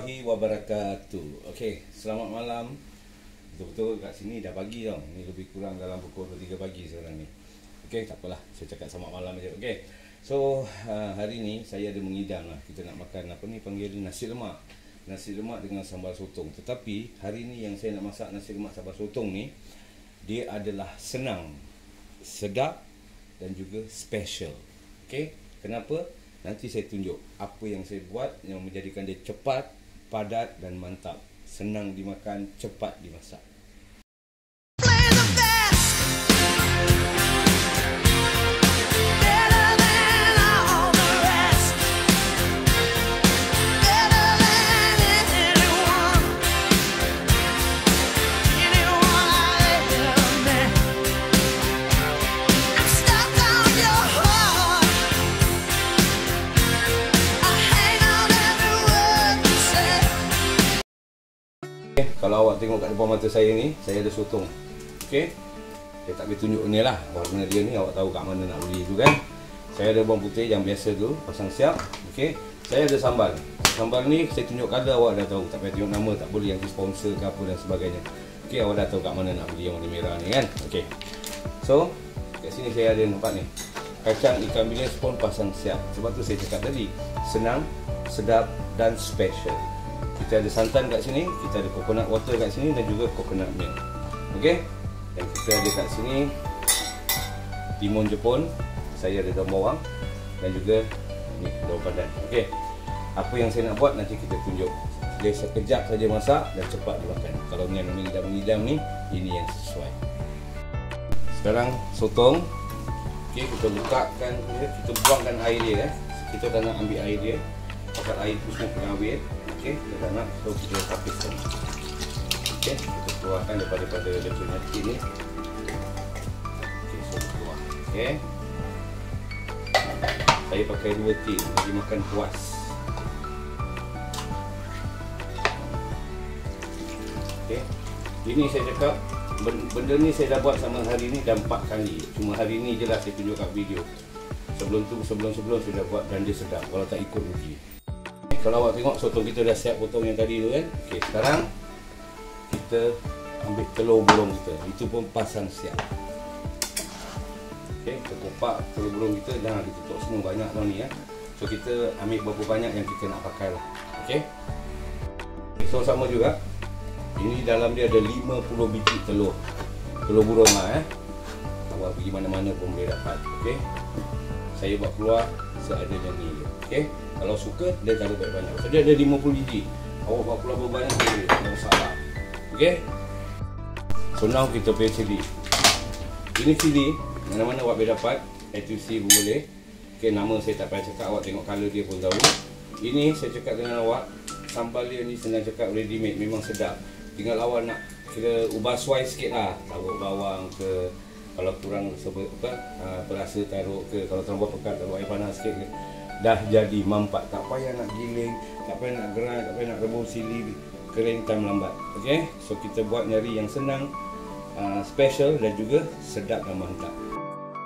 warahmatullahi wabarakatuh. Okey, selamat malam. Betul-betul kat sini dah pagi tau. Ni lebih kurang dalam pukul 3 pagi sekarang ni. Okey, tak apalah. Saya cakap selamat malam aja. Okey. So, hari ni saya ada mengidam lah. Kita nak makan apa ni panggil nasi lemak. Nasi lemak dengan sambal sotong. Tetapi hari ni yang saya nak masak nasi lemak sambal sotong ni, dia adalah senang, sedap dan juga special. Okey, kenapa? Nanti saya tunjuk apa yang saya buat yang menjadikan dia cepat, padat dan mantap. Senang dimakan, cepat dimasak. Kalau awak tengok kat depan mata saya ni, saya ada sotong. Okey. Saya tak boleh tunjuk ni lah. Warna dia ni awak tahu kat mana nak beli tu kan. Saya ada bawang putih yang biasa tu, pasang siap. Okey. Saya ada sambal. Sambal ni saya tunjuk colour awak dah tahu. Tak payah tengok nama, tak boleh yang sponsor ke apa dan sebagainya. Okey, awak dah tahu kat mana nak beli yang warna merah ni kan. Okey. So, kat sini saya ada nampak ni. Kacang ikan bilis pun pasang siap. Sebab tu saya cakap tadi, senang, sedap dan special. Kita ada santan kat sini, kita ada coconut water kat sini dan juga coconut milk. Okey? Dan kita ada kat sini timun jepun, saya ada daun bawang dan juga ni daun pandan. Okey. Apa yang saya nak buat nanti kita tunjuk. Dia sekejap saja masak dan cepat dimakan. Kalau ni yang mengidam-ngidam ni, ini yang sesuai. Sekarang sotong. Okey, kita bukakan dia, kita buangkan air dia. Kita dah nak ambil air dia. Pasal air tu semua pengawet. Okey, kita dah nak, so kita tapiskan. Okey, kita keluarkan daripada dia punya tin ni. Okey, so keluar. Okey. Saya pakai 2 tin, jadi makan puas. Okey. Ini saya cakap, benda ni saya dah buat sama hari ni dah 4 kali. Cuma hari ni je lah saya tunjuk kat video. Sebelum tu, sebelum saya dah buat dan dia sedap. Kalau tak ikut rugi. Kalau awak tengok sotong kita dah siap potong yang tadi tu kan. Okey, sekarang kita ambil telur burung kita. Itu pun pasang siap. Okey, kita kopak telur burung kita dah ditutup semua banyak tau ni ya. So kita ambil berapa banyak yang kita nak pakai lah. Okey. So sama juga. Ini dalam dia ada 50 biji telur. Telur burung lah Awak pergi mana-mana pun boleh dapat. Okey. Saya buat keluar seadanya ni je. Okey. Kalau suka, dia taruh banyak-banyak. So, dia ada 50 biji. Awak buat keluar berapa banyak boleh. Tak masalah. Okey. So now kita pakai cili. Ini cili, mana-mana awak boleh dapat. ATC pun boleh. Okey, nama saya tak payah cakap. Awak tengok colour dia pun tahu. Ini saya cakap dengan awak. Sambal dia ni senang cakap ready made. Memang sedap. Tinggal awak nak kira ubah suai sikit lah. Taruh bawang ke. Kalau kurang berasa taruh ke. Kalau terlalu pekat taruh air panas sikit ke. Dah jadi mampat. Tak payah nak giling, tak payah nak gerai, tak payah nak rebus sili kering time lambat. Okey, so kita buat nyari yang senang, special dan juga sedap dan mantap.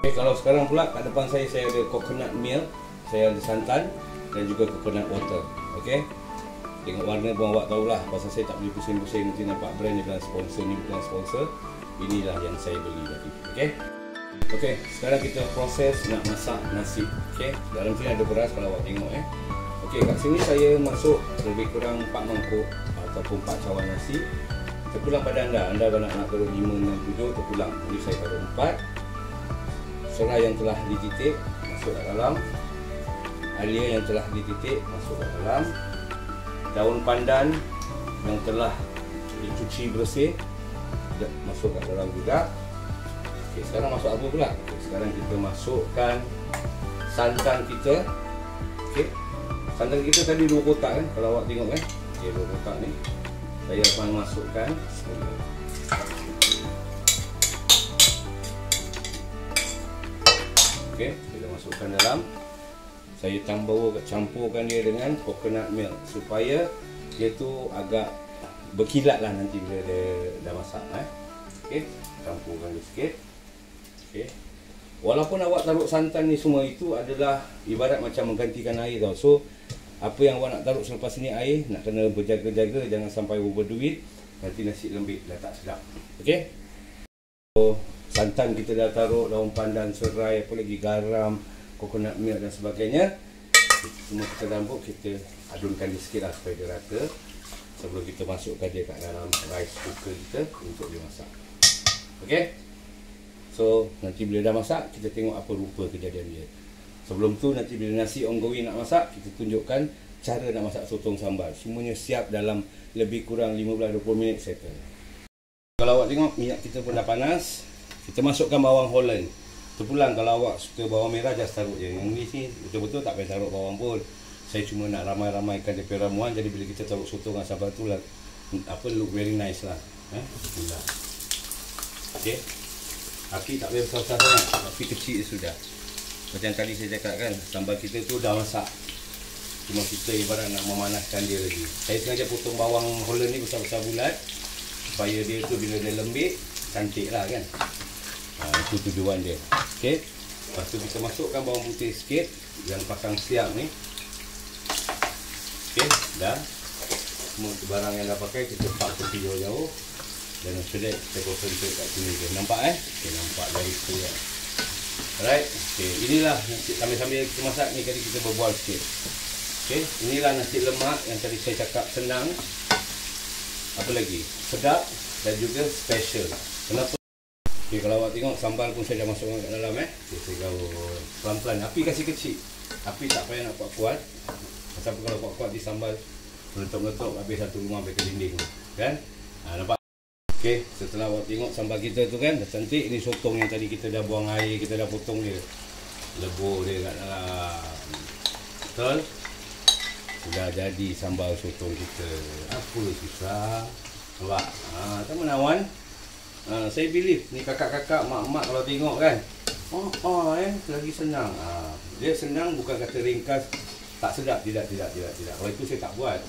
Okey, kalau sekarang pula kat depan saya ada coconut milk, saya ada santan dan juga coconut water. Okey, tengok warna pun awak tahulah. Pasal saya tak boleh pusing-pusing nanti nampak brand ni bilang sponsor, ni bukan sponsor. Inilah yang saya beli tadi. Okey. Okey, sekarang kita proses nak masak nasi. Okey, dalam sini ada beras kalau awak tengok Okey, kat sini saya masuk lebih kurang 4 mangkuk ataupun 4 cawan nasi. Terpulang pada anda. Anda kalau nak taruh 5, 6, 7 terpulang. Jadi saya taruh 4. Serai yang telah dititik masuk ke dalam. Alia yang telah dititik masuk ke dalam. Daun pandan yang telah dicuci bersih masuk ke dalam juga. Okay, sekarang masuk apa pula? Okay, sekarang kita masukkan santan kita. Okey. Santan kita tadi 2 kotak kan? Kalau awak tengok kan? Okey, 2 kotak ni. Saya akan masukkan. Okey, kita masukkan dalam. Saya campurkan dia dengan coconut milk supaya dia tu agak berkilat lah nanti bila dia dah masak Okey, campurkan dia sikit. Okey. Walaupun awak taruh santan ni semua itu adalah ibarat macam menggantikan air tau. So Apa yang awak nak taruh selepas ni air, nak kena berjaga-jaga, jangan sampai overdo it. Nanti nasi lembik dah tak sedap. Okey. So, santan kita dah taruh, daun pandan, serai, apa lagi, garam, coconut milk dan sebagainya. Semua kita campur, kita adunkan dia sikit lah supaya dia rata. Sebelum kita masukkan dia kat dalam rice cooker kita untuk dia masak. Okey. So, nanti bila dah masak, kita tengok apa rupa kejadian dia. Sebelum tu, nanti bila nasi ongoing nak masak, kita tunjukkan cara nak masak sotong sambal. Semuanya siap dalam lebih kurang 15-20 minit settle. Kalau awak tengok, minyak kita pun dah panas. Kita masukkan bawang Holland. Terpulang kalau awak suka bawang merah, just taruh je. Yang ni sih, betul-betul tak payah taruh bawang pun. Saya cuma nak ramai-ramaikan dia punya ramuan. Jadi bila kita taruh sotong dengan sambal tu, look very nice lah. Bismillah. Okay. Api tak boleh besar-besar sangat, api kecil sudah. Macam tadi saya cakap kan, sambal kita tu dah masak. Cuma kita ibarat nak memanaskan dia lagi. Saya sengaja potong bawang Holland ni besar-besar bulat supaya dia tu bila dia lembik, cantik lah kan. Itu tujuan dia. Okay. Lepas tu kita masukkan bawang putih sikit, yang pasang siap ni. Okay, dah. Semua barang yang dah pakai kita pak tepi jauh-jauh. Dan sudah kita concentrate kat sini je. Nampak Okay, nampak dari situ kan. Alright, okay, inilah sambil-sambil kita masak ni tadi kita berbual sikit. Okay, inilah nasi lemak yang tadi saya cakap senang. Apa lagi? Sedap dan juga special. Kenapa? Okay, kalau awak tengok sambal pun saya dah masukkan kat dalam Okay, saya gaul pelan-pelan. Api kasih kecil. Api tak payah nak kuat-kuat. Sebab kalau kuat-kuat di sambal meletup-meletup habis satu rumah sampai ke dinding. Kan? Nampak? Okay, setelah awak tengok sambal kita tu kan dah cantik. Ini sotong yang tadi kita dah buang air, kita dah potong dia, lebur dia kat dalam. Betul? Sudah jadi sambal sotong kita. Apa susah? Nampak? Tak menawan. Saya believe ni kakak-kakak, mak-mak kalau tengok kan, lagi senang. Dia senang bukan kata ringkas tak sedap, tidak. Kalau itu saya tak buat.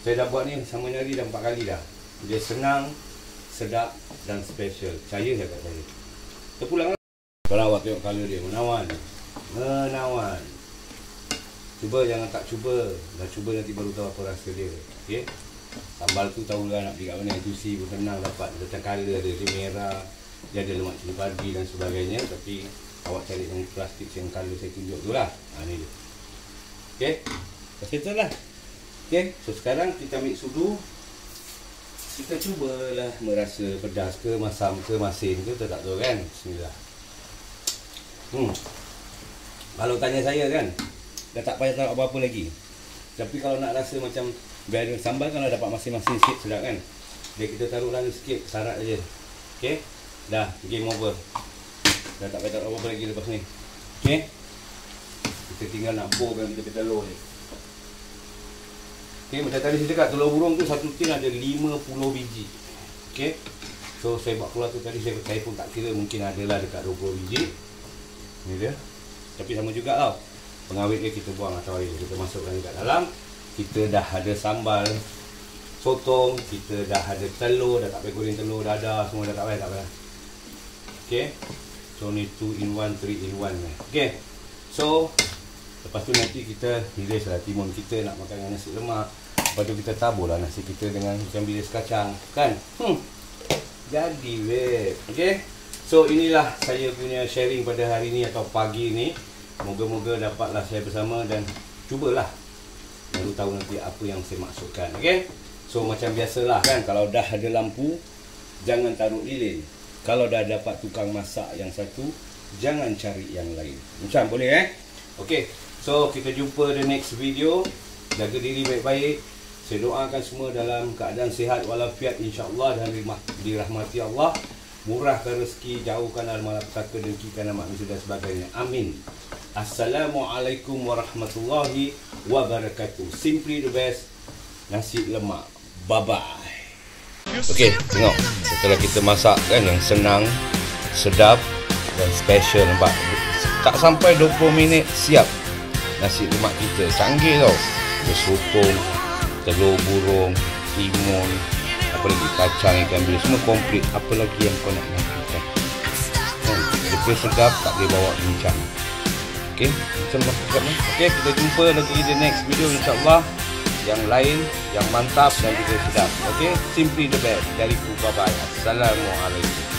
Saya dah buat ni sama hari dah 4 kali dah. Dia senang, sedap dan special. Percaya saya kat saya. Terpulang kalau awak tengok color dia menawan. Cuba, jangan tak cuba. Dah cuba nanti baru tahu apa rasa dia. Okey. Sambal tu tahulah nak pergi kat mana, juicy pun senang dapat. Macam color dia merah, dia ada lemak cili padi dan sebagainya. Tapi awak cari yang plastik yang color saya tunjuk tu lah. Ni dia. Okey. Settle lah. Okey. So sekarang kita ambil sudu. Kita cubalah merasa pedas ke, masam ke, masin ke, tak tahu kan. Bismillah. Kalau tanya saya kan, dah tak payah taruh apa-apa lagi. Tapi kalau nak rasa macam biar sambal kan dapat masin-masin sikit sedap kan. Dia kita taruh lagi sikit, sarat aja. Okey. Dah, game over. Dah tak payah taruh apa-apa lagi lepas ni. Okey. Kita tinggal nak borkan kita punya telur je. Okay, macam tadi saya cakap, telur burung tu satu tin ada 50 biji. Okay. So saya buat keluar tu tadi, saya pun tak kira, mungkin adalah dekat 20 biji. Ni dia. Tapi sama juga tau, pengawet dia kita buang atau air, kita masukkan dekat dalam. Kita dah ada sambal sotong, kita dah ada telur, dah tak payah goreng telur, dadah semua dah tak payah. Okay. So ni 2 in 1, 3 in 1. Okay. So lepas tu nanti kita hirislah timun kita nak makan dengan nasi lemak. Lepas tu kita taburlah nasi kita dengan ikan bilis kacang. Kan? Jadi weh. Okay. So inilah saya punya sharing pada hari ni atau pagi ni. Moga-moga dapatlah saya bersama dan cubalah. Baru tahu nanti apa yang saya maksudkan. Okay. So macam biasalah kan, kalau dah ada lampu, jangan taruh lilin. Kalau dah dapat tukang masak yang satu, jangan cari yang lain. Macam boleh Okay. So kita jumpa the next video. Jaga diri baik-baik. Saya doakan semua dalam keadaan sihat walafiat insya-Allah dan dirahmati Allah. Murahkan rezeki, jauhkan malapetaka, dengkikan nama manusia dan sebagainya. Amin. Assalamualaikum warahmatullahi wabarakatuh. Simply the best nasi lemak. Bye bye. Okey, tengok. Setelah kita masak kan yang senang, sedap dan special, nampak. Tak sampai 20 minit siap nasi lemak kita. Canggih tau. Ada sotong, telur burung, timun, apa lagi, kacang, ikan bilis, semua komplit. Apa lagi yang kau nak makan? Dia sedap, tak boleh bawa bincang. Ok, Okay, kita makan sama. Okay, kita jumpa lagi di next video insyaAllah. Yang lain, yang mantap dan juga sedap. Okay, simply the best. Dariku, bye-bye. Assalamualaikum.